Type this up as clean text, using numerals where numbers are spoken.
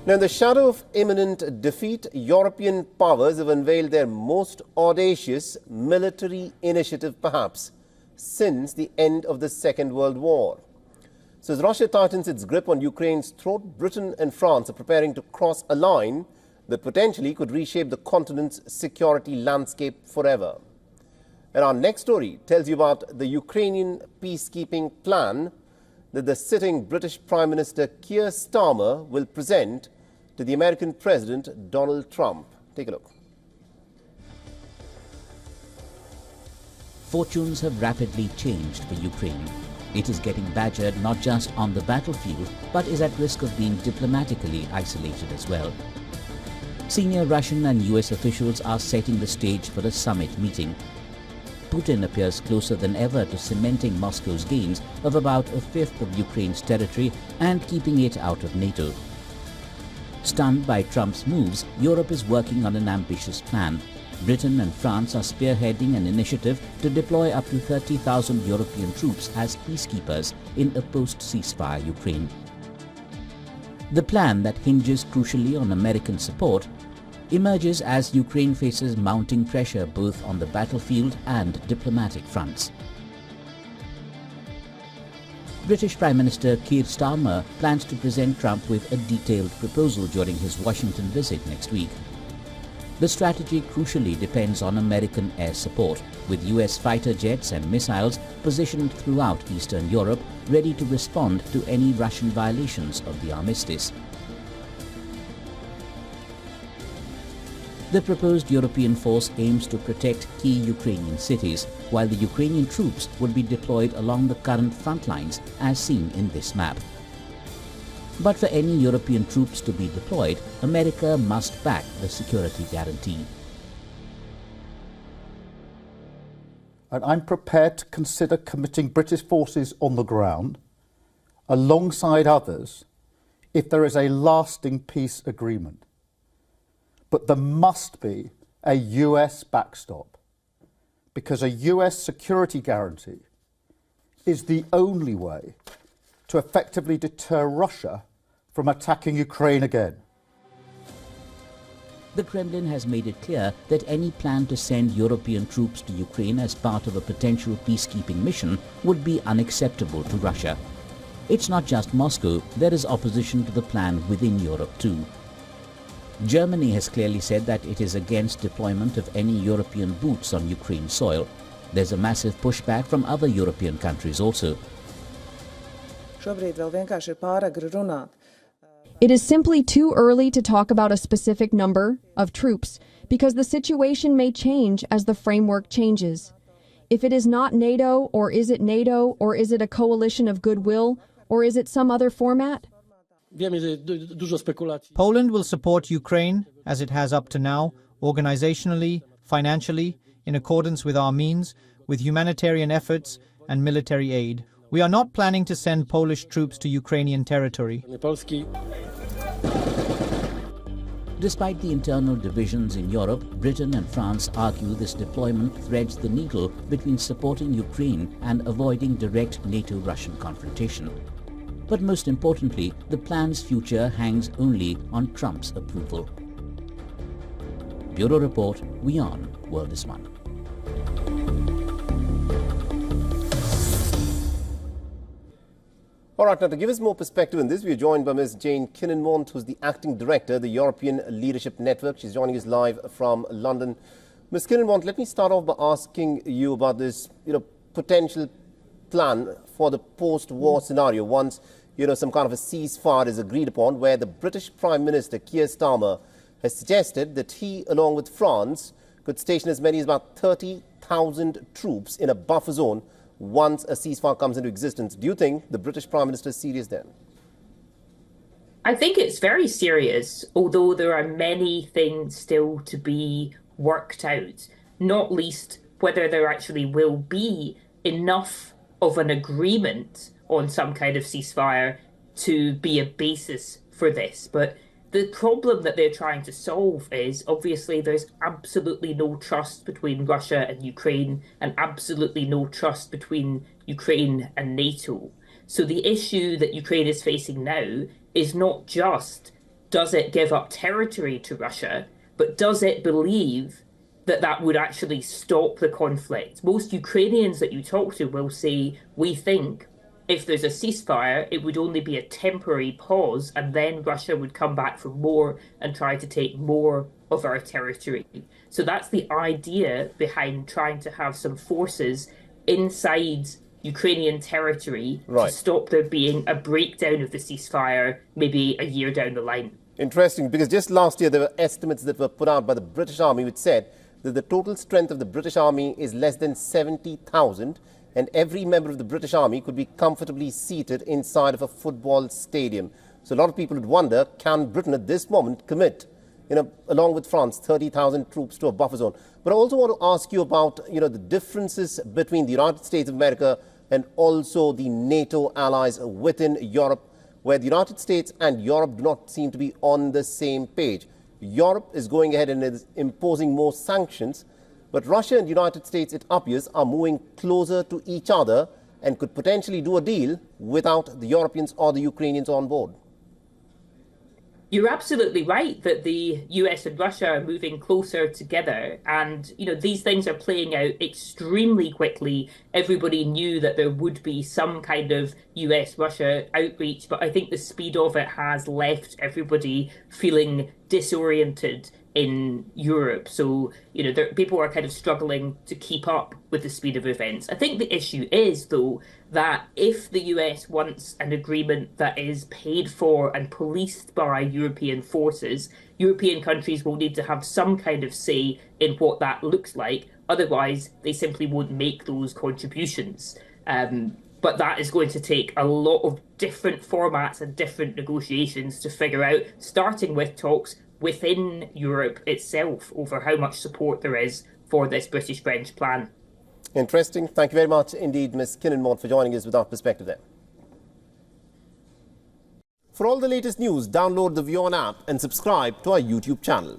Now, in the shadow of imminent defeat, European powers have unveiled their most audacious military initiative, perhaps, since the end of the Second World War. So as Russia tightens its grip on Ukraine's throat, Britain and France are preparing to cross a line that potentially could reshape the continent's security landscape forever. And our next story tells you about the Ukrainian peacekeeping plan that the sitting British Prime Minister Keir Starmer will present to the American President Donald Trump. Take a look. Fortunes have rapidly changed for Ukraine. It is getting badgered not just on the battlefield, but is at risk of being diplomatically isolated as well. Senior Russian and US officials are setting the stage for a summit meeting. Putin appears closer than ever to cementing Moscow's gains of about a fifth of Ukraine's territory and keeping it out of NATO. Stunned by Trump's moves, Europe is working on an ambitious plan. Britain and France are spearheading an initiative to deploy up to 30,000 European troops as peacekeepers in a post-ceasefire Ukraine. The plan that hinges crucially on American support emerges as Ukraine faces mounting pressure both on the battlefield and diplomatic fronts. British Prime Minister Keir Starmer plans to present Trump with a detailed proposal during his Washington visit next week. The strategy crucially depends on American air support, with US fighter jets and missiles positioned throughout Eastern Europe, ready to respond to any Russian violations of the armistice. The proposed European force aims to protect key Ukrainian cities, while the Ukrainian troops would be deployed along the current front lines as seen in this map. But for any European troops to be deployed, America must back the security guarantee. And I'm prepared to consider committing British forces on the ground alongside others if there is a lasting peace agreement. But there must be a US backstop, because a US security guarantee is the only way to effectively deter Russia from attacking Ukraine again. The Kremlin has made it clear that any plan to send European troops to Ukraine as part of a potential peacekeeping mission would be unacceptable to Russia. It's not just Moscow, there is opposition to the plan within Europe too. Germany has clearly said that it is against deployment of any European boots on Ukraine soil. There's a massive pushback from other European countries also. It is simply too early to talk about a specific number of troops because the situation may change as the framework changes. If it is not NATO, or is it NATO, or is it a coalition of goodwill, or is it some other format? Poland will support Ukraine, as it has up to now, organizationally, financially, in accordance with our means, with humanitarian efforts and military aid. We are not planning to send Polish troops to Ukrainian territory. Despite the internal divisions in Europe, Britain and France argue this deployment threads the needle between supporting Ukraine and avoiding direct NATO-Russian confrontation. But most importantly, the plan's future hangs only on Trump's approval. Bureau Report, WION World is One. All right, now to give us more perspective on this, we are joined by Ms. Jane Kininmont, who's the Acting Director of the European Leadership Network. She's joining us live from London. Ms. Kininmont, let me start off by asking you about this, potential plan for the post-war scenario once, some kind of a ceasefire is agreed upon, where the British Prime Minister, Keir Starmer, has suggested that he, along with France, could station as many as about 30,000 troops in a buffer zone once a ceasefire comes into existence. Do you think the British Prime Minister is serious then? I think it's very serious, although there are many things still to be worked out, not least whether there actually will be enough of an agreement on some kind of ceasefire to be a basis for this. But the problem that they're trying to solve is obviously there's absolutely no trust between Russia and Ukraine, and absolutely no trust between Ukraine and NATO. So the issue that Ukraine is facing now is not just does it give up territory to Russia, but does it believe that that would actually stop the conflict? Most Ukrainians that you talk to will say, we think if there's a ceasefire, it would only be a temporary pause, and then Russia would come back for more and try to take more of our territory. So that's the idea behind trying to have some forces inside Ukrainian territory to stop there being a breakdown of the ceasefire maybe a year down the line. Interesting, because just last year there were estimates that were put out by the British Army which said that the total strength of the British Army is less than 70,000, and every member of the British Army could be comfortably seated inside of a football stadium. So a lot of people would wonder, can Britain at this moment commit, along with France, 30,000 troops to a buffer zone? But I also want to ask you about, the differences between the United States of America and also the NATO allies within Europe, where the United States and Europe do not seem to be on the same page. Europe is going ahead and is imposing more sanctions, but Russia and the United States, it appears, are moving closer to each other and could potentially do a deal without the Europeans or the Ukrainians on board. You're absolutely right that the US and Russia are moving closer together. And, these things are playing out extremely quickly. Everybody knew that there would be some kind of US-Russia outreach, but I think the speed of it has left everybody feeling disoriented in Europe. So, people are kind of struggling to keep up with the speed of events. I think the issue is, though, that if the US wants an agreement that is paid for and policed by European forces, European countries will need to have some kind of say in what that looks like. Otherwise, they simply won't make those contributions. But that is going to take a lot of different formats and different negotiations to figure out, starting with talks within Europe itself over how much support there is for this British-French plan. Interesting. Thank you very much indeed, Ms. Kinnan-Mott, for joining us with our perspective there. For all the latest news, download the WION app and subscribe to our YouTube channel.